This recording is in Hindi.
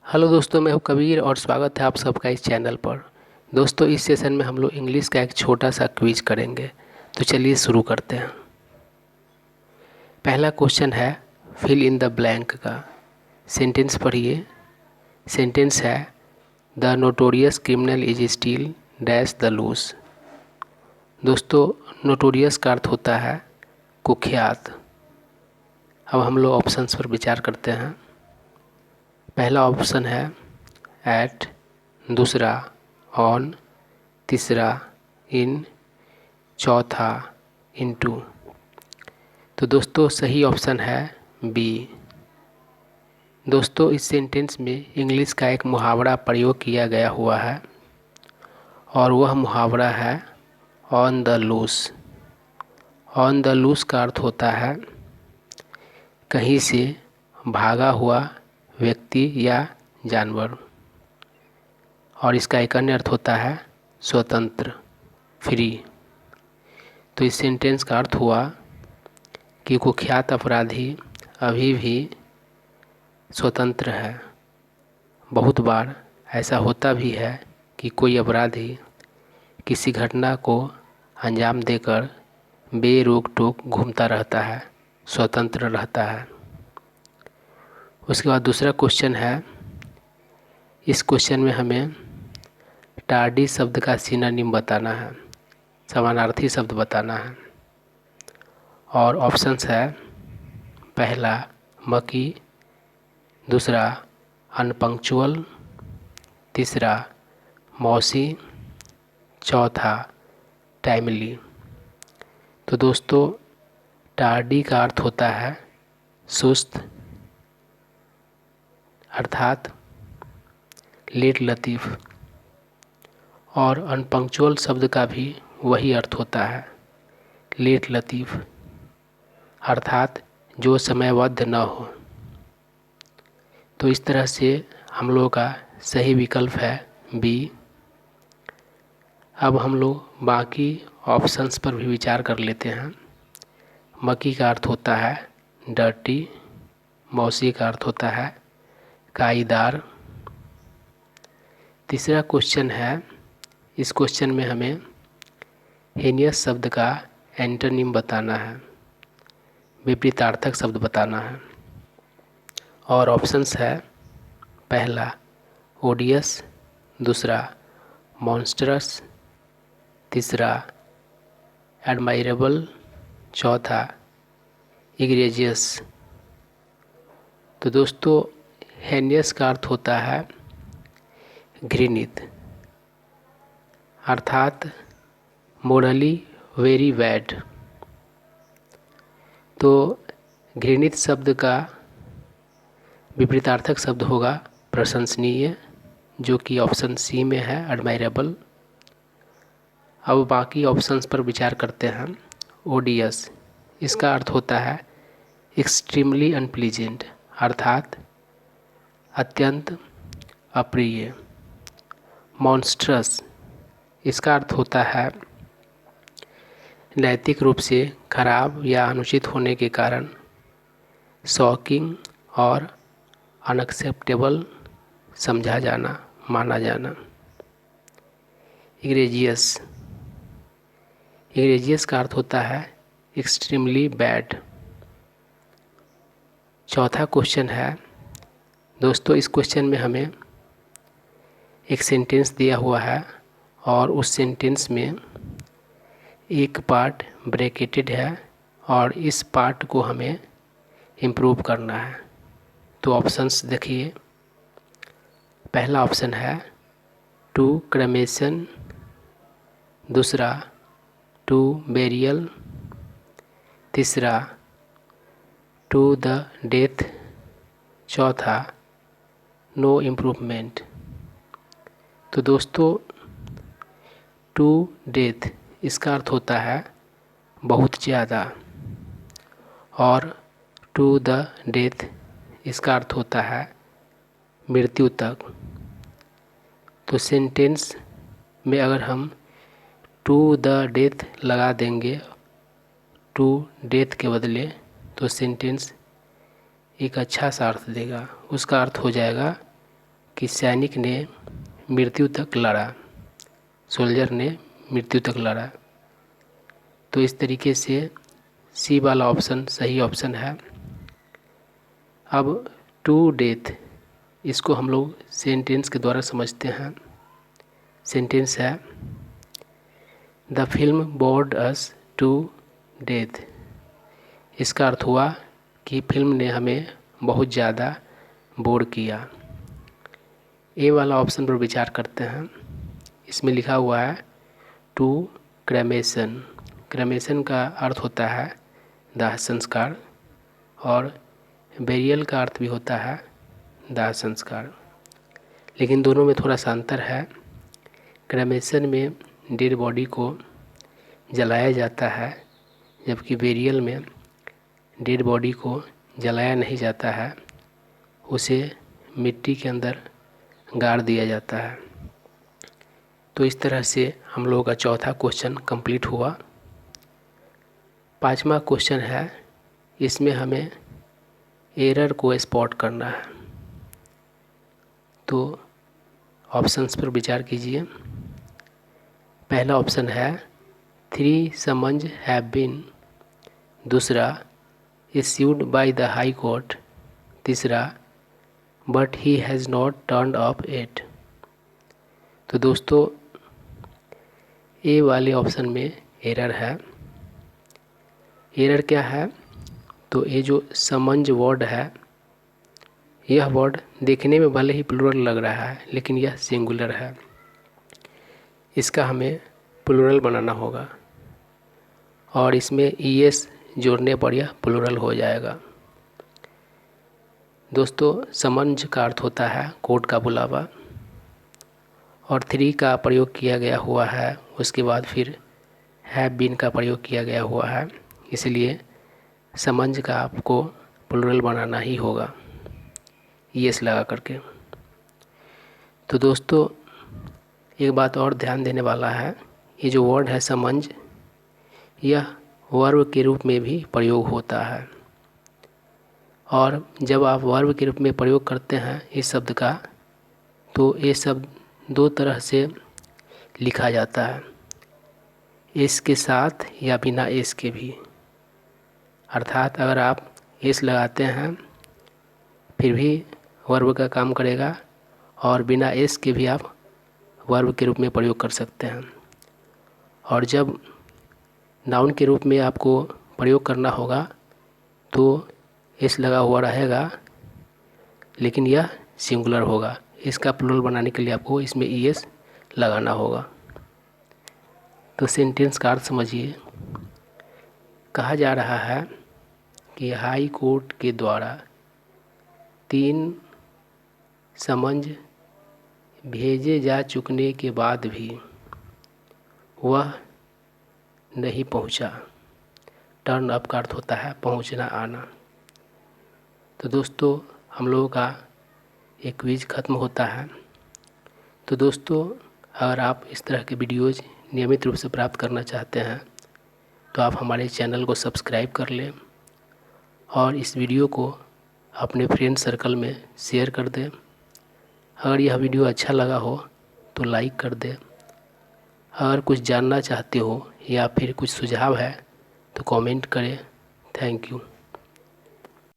हेलो दोस्तों, मैं हूं कबीर और स्वागत है आप सबका इस चैनल पर। दोस्तों, इस सेशन में हम लोग इंग्लिश का एक छोटा सा क्विज करेंगे। तो चलिए शुरू करते हैं। पहला क्वेश्चन है फिल इन द ब्लैंक का। सेंटेंस पढ़िए। सेंटेंस है the notorious criminal is still dash the loose. दोस्तों, नोटोरियस का अर्थ होता है कुख्यात। अब हम लोग ऑप्शंस पर विचार करते हैं। पहला ऑप्शन है एट, दूसरा ऑन, तीसरा इन, चौथा इनटू। तो दोस्तों सही ऑप्शन है बी। दोस्तों, इस सेंटेंस में इंग्लिश का एक मुहावरा प्रयोग किया गया हुआ है और वह मुहावरा है on the loose. On the loose का अर्थ होता है कहीं से भागा हुआ व्यक्ति या जानवर, और इसका एक अन्य अर्थ होता है स्वतंत्र, फ्री। तो इस सेंटेंस का अर्थ हुआ कि कुख्यात अपराधी अभी भी स्वतंत्र है। बहुत बार ऐसा होता भी है कि कोई अपराधी किसी घटना को अंजाम देकर बेरोक टोक घूमता रहता है, स्वतंत्र रहता है। उसके बाद दूसरा क्वेश्चन है। इस क्वेश्चन में हमें टार्डी शब्द का सिनोनिम बताना है, समानार्थी शब्द बताना है। और ऑप्शंस है पहला मकी, दूसरा अनपंक्चुअल, तीसरा मौसी, चौथा टाइमली। तो दोस्तों, टार्डी का अर्थ होता है सुस्त, अर्थात लेट लतीफ़। और अनपंक्चुअल शब्द का भी वही अर्थ होता है, लेट लतीफ़, अर्थात जो समयबद्ध न हो। तो इस तरह से हम लोगों का सही विकल्प है बी। अब हम लोग बाकी ऑप्शंस पर भी विचार कर लेते हैं। मकी का अर्थ होता है डर्टी, मौसी का अर्थ होता है काईदार। तीसरा क्वेश्चन है। इस क्वेश्चन में हमें हेनियस शब्द का एंटोनिम बताना है, विपरीतार्थक शब्द बताना है। और ऑप्शंस है पहला ओडियस, दूसरा मॉन्स्टरस, तीसरा एडमायरेबल, चौथा इग्रेजियस। तो दोस्तों, हेनियस का अर्थ होता है घृणित, अर्थात मोरली वेरी बैड। तो घृणित शब्द का विपरीतार्थक शब्द होगा प्रशंसनीय, जो कि ऑप्शन सी में है, एडमायरेबल। अब बाकी ऑप्शंस पर विचार करते हैं। ओडियस, इसका अर्थ होता है एक्सट्रीमली अनप्लीजेंट, अर्थात अत्यंत अप्रिय। मॉन्स्ट्रस, इसका अर्थ होता है नैतिक रूप से खराब या अनुचित होने के कारण शॉकिंग और अनएक्सेप्टेबल समझा जाना, माना जाना। इग्रेजियस, इग्रेजियस का अर्थ होता है एक्सट्रीमली बैड। चौथा क्वेश्चन है। दोस्तों, इस क्वेश्चन में हमें एक सेंटेंस दिया हुआ है और उस सेंटेंस में एक पार्ट ब्रैकेटेड है और इस पार्ट को हमें इम्प्रूव करना है। तो ऑप्शंस देखिए। पहला ऑप्शन है टू क्रेमेशन, दूसरा टू बेरियल, तीसरा टू द डेथ, चौथा नो इम्प्रूवमेंट। तो दोस्तों, टू डेथ इसका अर्थ होता है बहुत ज़्यादा, और टू द डेथ इसका अर्थ होता है मृत्यु तक। तो सेंटेंस में अगर हम टू द डेथ लगा देंगे टू डेथ के बदले, तो सेंटेंस एक अच्छा सा अर्थ देगा। उसका अर्थ हो जाएगा कि सैनिक ने मृत्यु तक लड़ा, सोल्जर ने मृत्यु तक लड़ा। तो इस तरीके से सी वाला ऑप्शन सही ऑप्शन है। अब टू डेथ, इसको हम लोग सेंटेंस के द्वारा समझते हैं। सेंटेंस है the film bored us to death. इसका अर्थ हुआ कि फिल्म ने हमें बहुत ज़्यादा बोर किया। ए वाला ऑप्शन पर विचार करते हैं। इसमें लिखा हुआ है टू क्रेमेशन। क्रेमेशन का अर्थ होता है दाह संस्कार, और बेरियल का अर्थ भी होता है दाह संस्कार, लेकिन दोनों में थोड़ा सा अंतर है। क्रेमेशन में डेड बॉडी को जलाया जाता है, जबकि बेरियल में डेड बॉडी को जलाया नहीं जाता है, उसे मिट्टी के अंदर गाड़ दिया जाता है। तो इस तरह से हम लोगों का चौथा क्वेश्चन कंप्लीट हुआ। पांचवा क्वेश्चन है, इसमें हमें एरर को स्पॉट करना है। तो ऑप्शंस पर विचार कीजिए। पहला ऑप्शन है 3 समन्स हैव बीन। दूसरा issued by the high court. तीसरा but he has not turned up at. तो दोस्तों ए वाले ऑप्शन में एरर है। एरर क्या है? तो ये जो समन्स वर्ड है, यह वर्ड देखने में भले ही प्लूरल लग रहा है, लेकिन यह सिंगुलर है। इसका हमें प्लूरल बनाना होगा, और इसमें ईएस जोड़ने पर यह प्लूरल हो जाएगा। दोस्तों समन्स का अर्थ होता है कोर्ट का बुलावा, और 3 का प्रयोग किया गया हुआ है, उसके बाद फिर हैव बीन का प्रयोग किया गया हुआ है, इसलिए समन्स का आपको प्लूरल बनाना ही होगा यस लगा करके। तो दोस्तों एक बात और ध्यान देने वाला है, ये जो वर्ड है समन्स, यह वर्ब के रूप में भी प्रयोग होता है, और जब आप वर्ब के रूप में प्रयोग करते हैं इस शब्द का, तो ये शब्द 2 तरह से लिखा जाता है, एस के साथ या बिना एस के भी। अर्थात अगर आप एस लगाते हैं फिर भी वर्ब का काम करेगा, और बिना एस के भी आप वर्ब के रूप में प्रयोग कर सकते हैं। और जब नाउन के रूप में आपको प्रयोग करना होगा तो एस लगा हुआ रहेगा, लेकिन यह सिंगुलर होगा। इसका प्लूरल बनाने के लिए आपको इसमें ईएस लगाना होगा। तो सेंटेंस का अर्थ समझिए। कहा जा रहा है कि हाई कोर्ट के द्वारा 3 समन्स भेजे जा चुकने के बाद भी वह नहीं पहुंचा। टर्न अप का अर्थ होता है पहुंचना, आना। तो दोस्तों हम लोगों का एक क्विज ख़त्म होता है। तो दोस्तों अगर आप इस तरह के वीडियोज़ नियमित रूप से प्राप्त करना चाहते हैं तो आप हमारे चैनल को सब्सक्राइब कर लें, और इस वीडियो को अपने फ्रेंड सर्कल में शेयर कर दें। अगर यह वीडियो अच्छा लगा हो तो लाइक कर दें। अगर कुछ जानना चाहते हो या फिर कुछ सुझाव है तो कमेंट करें। Thank you.